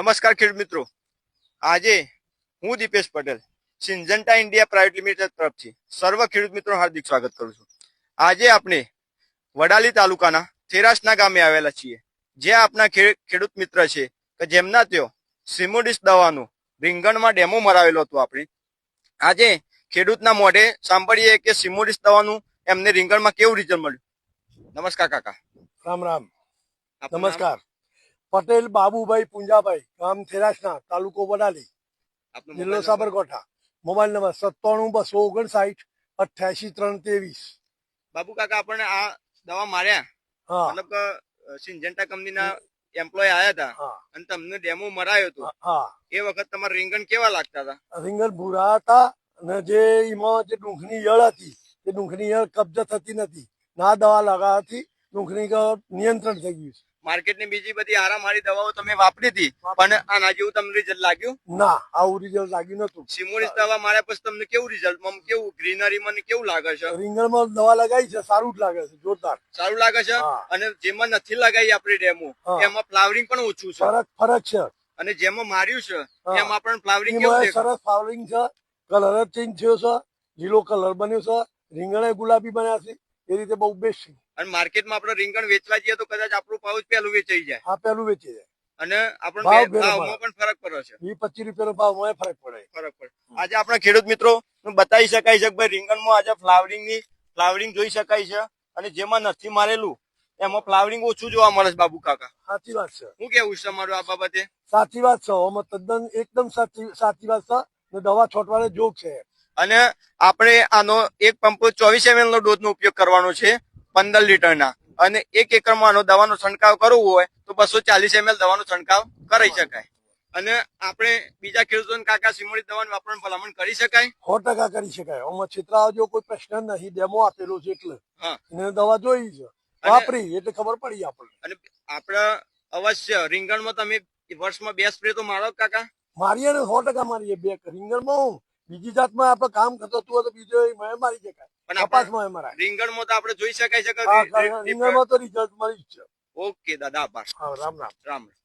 નમસ્કાર ખેડૂત મિત્રો, આજે હું Dipesh Patel Syngenta India private limited તરફથી સર્વ ખેડૂત મિત્રો હાર્દિક સ્વાગત કરું છું। આજે આપણે વડાલી તાલુકાના થેરાસના ગામે આવેલા છીએ, જે આપણા ખેડૂત મિત્ર છે કે જેમના ત્યાં સિમોડિસ દવાનું રીંગણમાં ડેમો મરાવેલો હતો। આપણે આજે ખેડૂતના મોઢે સાંભળીએ કે સિમોડિસ દવાનું એમને રીંગણમાં કેવું રિઝલ્ટ મળ્યું। નમસ્કાર કાકા। રામ રામ। આપનું નામ? નમસ્કાર। પટેલ બાબુભાઈ પુંજાભાઈ, ગામ થેરાસના, તાલુકો વડાલી, આપનો જિલ્લો mobile number? Sabarkantha. Mobile number 97-259-88-323। Babu કાકા, આપણને આ દવા માર્યા હા મતલબ કે સિંજન્ટા કંપનીના એમ્પ્લોય આયા હતા હા અને તમને ડેમો મરાયો હતો, હા। એ વખત તમારા રીંગણ કેવા લાગતા હતા? રીંગણ ભૂરા હતા અને જે એમાં જે ડુંગળીની ઈયળ હતી તે ડુંગળીની ઈયળ કબજે થતી નથી, ના દવા લગાવવાથી ડુંગળી નિયંત્રણ થઈ ગયું છે। માર્કેટની બીજી બધી હારામારી દવાઓ તમે વાપરી હતી, પણ આના જેવું તમને રિઝલ્ટ લાગ્યું? ના, આવું રિઝલ્ટ લાગ્યું નતું। સિમોડિસ દવા માર્યા પછી તમને કેવું રિઝલ્ટ, કેવું ગ્રીનરી મને કેવું લાગે છે? રીંગણમાં દવા લગાવી છે, સારું જ લાગે છે, જોરદાર સારું લાગે છે। હા। અને જેમાં નથી લગાવી આપણી ડેમો હા। એમાં ફ્લાવરિંગ પણ ઓછું છે, ફરક છે। અને જેમાં માર્યું છે હા। એમાં પણ ફ્લાવરિંગ કેવું એમાં દેખાય? સરસ ફ્લાવરિંગ છે, કલર જ ચેન્જ થયો છે, લીલો કલર બન્યો છે, રીંગણે ગુલાબી બન્યા છે, એ રીતે બહુ બેસ્ટ છે। અને માર્કેટમાં આપણે રીંગણ વેચવા જઈએ તો કદાચ આપણું ભાવ જ પહેલું વેચાઈ જાય, આ પેલું વેચી જાય, અને આપણને ભાવ ફેર ભાવમાં પણ ફરક પડે છે, 20-25 રૂપિયાનો ભાવમાં ફરક પડે। ફરક પડે। આજે આપણા ખેડૂત મિત્રો બતાવી શકાય છે કે ભાઈ રીંગણમાં આજે ફ્લાવરિંગ જોઈ શકાય છે, અને જેમાં નથી મારેલું એમાં ફ્લાવરિંગ ઓછું જોવા મળે છે। બાબુ કાકા, સાચી વાત છે, શું કેવું છે તમારું આ બાબતે? સાચી વાત છે, આમાં તદ્દન એકદમ સાચી વાત છે, ને દવા છોટવાને જોગ છે। અને આપણે આનો એક પંપ 24 ml નો ડોઝ નો ઉપયોગ કરવાનો છે, 15 લીટરના, અને 1 એકરમાં આનો દવાનો છંટકાવ કરવો હોય તો 240 ml દવાનો છંટકાવ કરી શકાય। અને આપણે બીજા ખેડૂતોને કાકા સિમોડિસ દવાનું વાપરવાની ભલામણ કરી શકાય? 100% કરી શકાય, આમાં છેતરાવા જેવો કોઈ પ્રશ્ન નહીં, ડેમો આપેલો છે એટલે હા। એને દવા જોઈ છે, વાપરી એટલે ખબર પડી આપણને। અને આપણે અવશ્ય રીંગણમાં તમે વર્ષમાં 2 સ્પ્રે તો મારો કાકા? મારીએ ને 100% મારીએ। બે રીંગણમાં હું બીજી જાતમાં આપણે કામ થતું હોય તો બીજો મારી શકાય, પણ કપાસમાં મરાય। રીંગણમાં તો આપણે જોઈ શકાય છે કે રીંગણમાં તો રિઝલ્ટ મળી જ છે। ઓકે દાદા, આભાર। હા, રામ રામ। રામ રામ।